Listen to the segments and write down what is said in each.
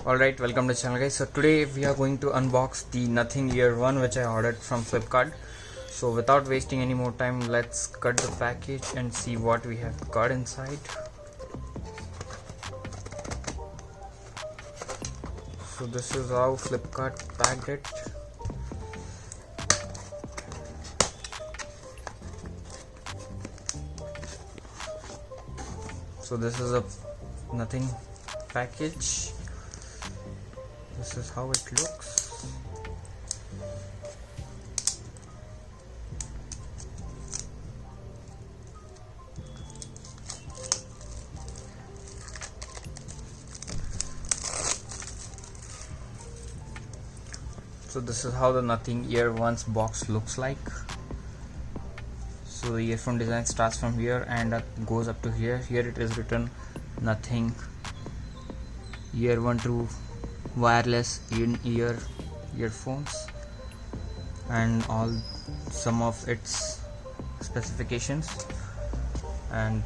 Alright, welcome to the channel, guys. So today we are going to unbox the Nothing Ear 1 which I ordered from Flipkart. So without wasting any more time, let's cut the package and see what we have got inside. So this is how Flipkart packed it. So this is a Nothing package. This is how it looks. So this is how the Nothing Ear 1's box looks like. So the earphone design starts from here and goes up to here. Here it is written Nothing Ear 1 True wireless in-ear earphones and some of its specifications. And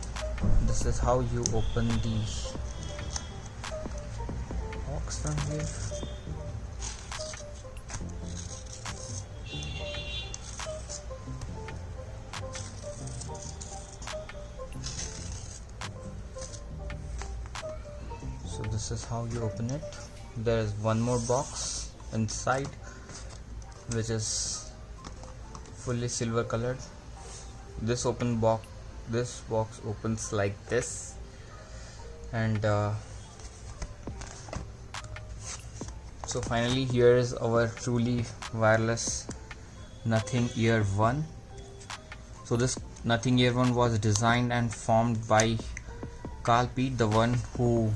this is how you open the box from here. So this is how you open it. There is one more box inside which is fully silver colored. This box opens like this, and so finally here is our truly wireless Nothing Ear 1. So this Nothing Ear 1 was designed and formed by Carl Pete, the one who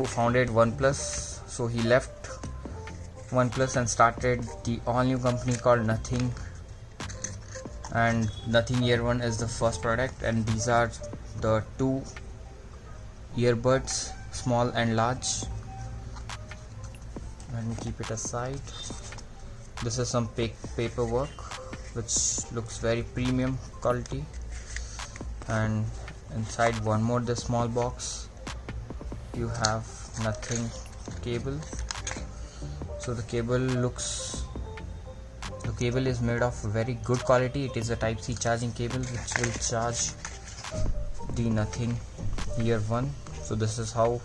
founded OnePlus. So he left OnePlus and started the all new company called Nothing, and Nothing Ear 1 is the first product, and these are the two earbuds, small and large. Let me keep it aside. This is some paperwork which looks very premium quality, and inside one more the small box you have Nothing cable. So the cable is made of very good quality. It is a Type-C charging cable which will charge the Nothing Ear 1. So this is how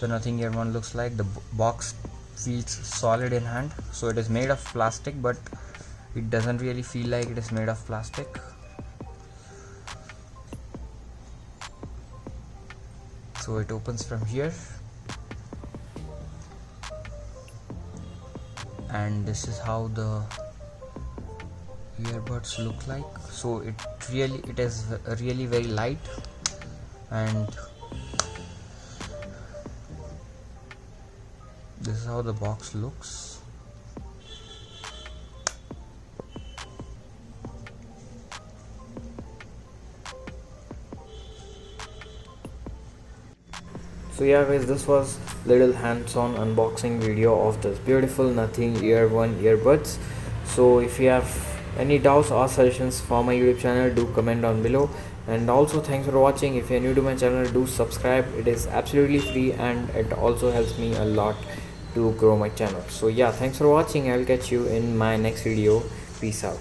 the Nothing Ear 1 looks like. The box feels solid in hand. So it is made of plastic, but it doesn't really feel like it is made of plastic. So it opens from here, and this is how the earbuds look like. So it is really very light, and this is how the box looks. So yeah guys, this was little hands-on unboxing video of this beautiful Nothing Ear 1 earbuds. So if you have any doubts or suggestions for my YouTube channel, do comment down below. And also thanks for watching. If you are new to my channel, do subscribe. It is absolutely free and it also helps me a lot to grow my channel. So yeah, thanks for watching. I will catch you in my next video. Peace out.